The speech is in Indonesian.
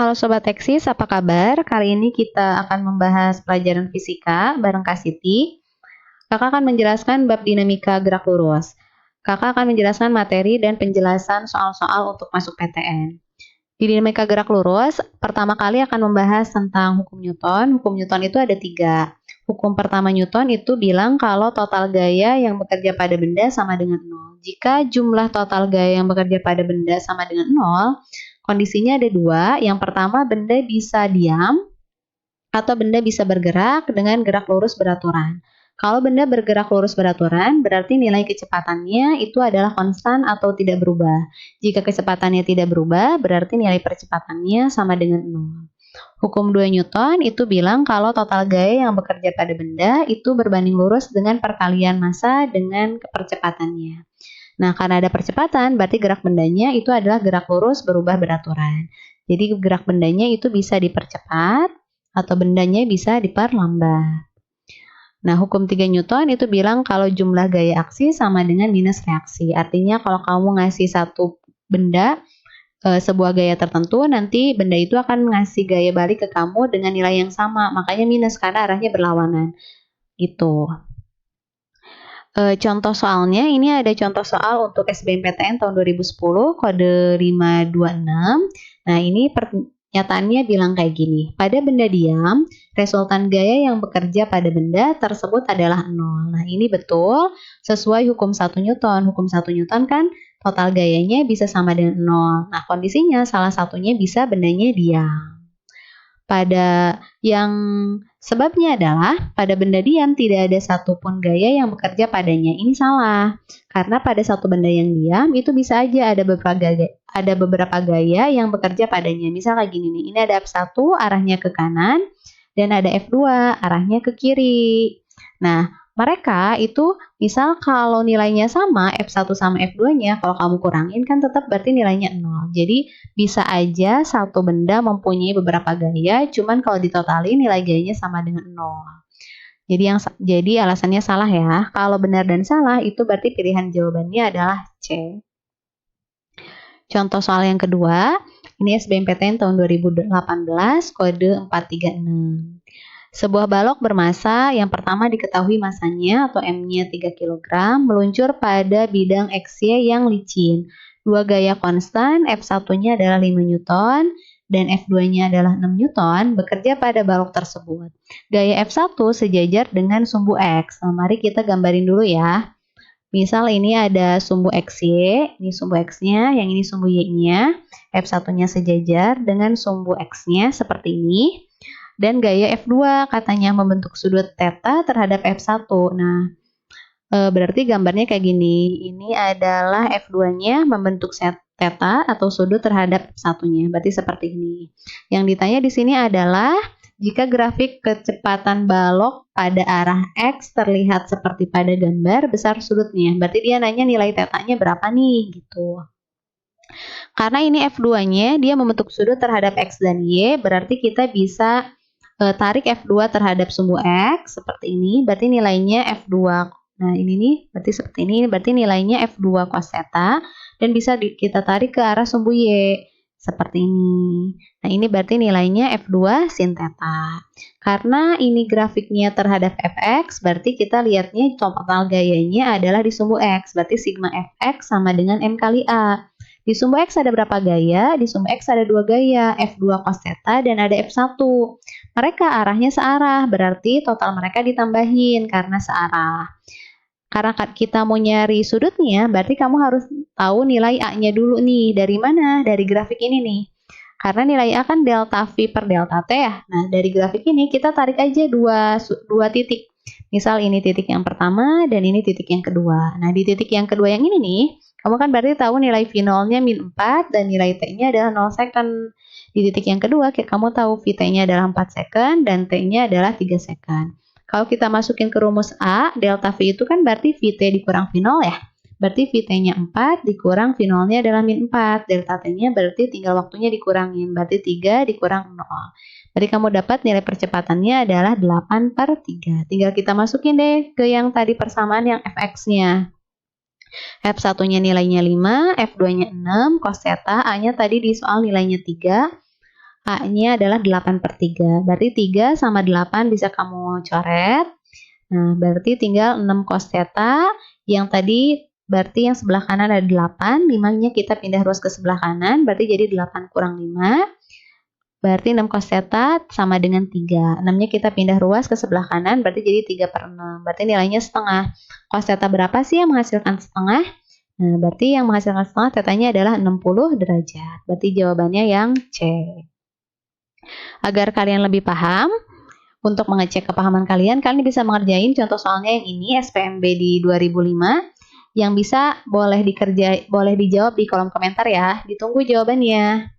Halo Sobat Eksis, apa kabar? Kali ini kita akan membahas pelajaran fisika bareng Kak Siti. Kakak akan menjelaskan bab dinamika gerak lurus. Kakak akan menjelaskan materi dan penjelasan soal-soal untuk masuk PTN. Di dinamika gerak lurus, pertama kali akan membahas tentang hukum Newton. Hukum Newton itu ada 3. Hukum pertama Newton itu bilang kalau total gaya yang bekerja pada benda sama dengan 0. Jika jumlah total gaya yang bekerja pada benda sama dengan 0, kondisinya ada 2. Yang pertama, benda bisa diam atau benda bisa bergerak dengan gerak lurus beraturan. Kalau benda bergerak lurus beraturan, berarti nilai kecepatannya itu adalah konstan atau tidak berubah. Jika kecepatannya tidak berubah, berarti nilai percepatannya sama dengan 0. Hukum 2 Newton itu bilang kalau total gaya yang bekerja pada benda itu berbanding lurus dengan perkalian massa dengan percepatannya. Nah, karena ada percepatan, berarti gerak bendanya itu adalah gerak lurus berubah beraturan. Jadi gerak bendanya itu bisa dipercepat atau bendanya bisa diperlambat. Nah, hukum 3 Newton itu bilang kalau jumlah gaya aksi sama dengan minus reaksi. Artinya kalau kamu ngasih satu benda sebuah gaya tertentu, nanti benda itu akan ngasih gaya balik ke kamu dengan nilai yang sama. Makanya minus karena arahnya berlawanan. Gitu. Contoh soalnya, ini ada contoh soal untuk SBMPTN tahun 2010, kode 526. Nah, ini pernyataannya bilang kayak gini. Pada benda diam, resultan gaya yang bekerja pada benda tersebut adalah 0. Nah, ini betul sesuai hukum 1 Newton. Hukum 1 Newton kan total gayanya bisa sama dengan 0. Nah, kondisinya salah satunya bisa bendanya diam. Pada yang sebabnya adalah pada benda diam tidak ada satupun gaya yang bekerja padanya. Ini salah. Karena pada satu benda yang diam itu bisa aja ada beberapa gaya yang bekerja padanya. Misal kayak gini nih. Ini ada F1 arahnya ke kanan dan ada F2 arahnya ke kiri. Nah, mereka itu misal kalau nilainya sama F1 sama F2-nya, kalau kamu kurangin kan tetap berarti nilainya 0. Jadi bisa aja satu benda mempunyai beberapa gaya, cuman kalau ditotalin nilai gayanya sama dengan 0. Jadi alasannya salah ya. Kalau benar dan salah itu berarti pilihan jawabannya adalah C. Contoh soal yang kedua, ini SBMPTN tahun 2018, kode 436. Sebuah balok bermassa yang pertama diketahui masanya atau M-nya 3 kg meluncur pada bidang XY yang licin. Dua gaya konstan, F1-nya adalah 5 Newton dan F2-nya adalah 6 Newton bekerja pada balok tersebut. Gaya F1 sejajar dengan sumbu X. Nah, mari kita gambarin dulu ya. Misal ini ada sumbu XY, ini sumbu X-nya, yang ini sumbu Y-nya. F1-nya sejajar dengan sumbu X-nya seperti ini. Dan gaya F2 katanya membentuk sudut theta terhadap F1. Nah, berarti gambarnya kayak gini. Ini adalah F2-nya membentuk theta atau sudut terhadap F1-nya. Berarti seperti ini. Yang ditanya di sini adalah jika grafik kecepatan balok pada arah X terlihat seperti pada gambar besar sudutnya. Berarti dia nanya nilai theta-nya berapa nih gitu. Karena ini F2-nya dia membentuk sudut terhadap X dan Y, berarti kita bisa tarik F2 terhadap sumbu X seperti ini, berarti nilainya F2. Nah, ini nih, berarti seperti ini, berarti nilainya F2 cos theta dan bisa kita tarik ke arah sumbu Y seperti ini. Nah, ini berarti nilainya F2 sin theta. Karena ini grafiknya terhadap Fx, berarti kita lihatnya total gayanya adalah di sumbu X, berarti sigma Fx sama dengan M kali A. Di sumbu X ada berapa gaya? Di sumbu X ada 2 gaya, F2 cos theta dan ada F1. Mereka arahnya searah, berarti total mereka ditambahin karena searah. Karena kita mau nyari sudutnya, berarti kamu harus tahu nilai A-nya dulu nih. Dari mana? Dari grafik ini nih. Karena nilai A kan delta V per delta T ya. Nah, dari grafik ini kita tarik aja dua titik. Misal ini titik yang pertama dan ini titik yang kedua. Nah, di titik yang kedua yang ini nih, kamu kan berarti tahu nilai V0-nya min 4 dan nilai T-nya adalah 0 second. Di titik yang kedua, kamu tahu Vt-nya adalah 4 second dan T-nya adalah 3 second. Kalau kita masukin ke rumus A, delta V itu kan berarti Vt dikurang V0 ya. Berarti Vt-nya 4 dikurang V0-nya adalah min 4. Delta T-nya berarti tinggal waktunya dikurangin. Berarti 3 dikurang 0. Berarti kamu dapat nilai percepatannya adalah 8/3. Tinggal kita masukin deh ke yang tadi persamaan yang Fx-nya. F1-nya nilainya 5, F2-nya 6, cos theta, A-nya tadi di soal nilainya 3, A-nya adalah 8/3. Berarti 3 sama 8 bisa kamu coret. Nah, berarti tinggal 6 cos theta. Yang tadi berarti yang sebelah kanan ada 8. 5-nya kita pindah ruas ke sebelah kanan. Berarti jadi 8 kurang 5. Berarti 6 cos theta sama dengan 3. 6-nya kita pindah ruas ke sebelah kanan. Berarti jadi 3/6. Berarti nilainya setengah. Cos theta berapa sih yang menghasilkan setengah? Nah, berarti yang menghasilkan setengah tetanya adalah 60 derajat. Berarti jawabannya yang C. Agar kalian lebih paham, untuk mengecek kepahaman kalian bisa mengerjain contoh soalnya yang ini SPMB di 2005 yang bisa boleh dijawab di kolom komentar ya. Ditunggu jawabannya.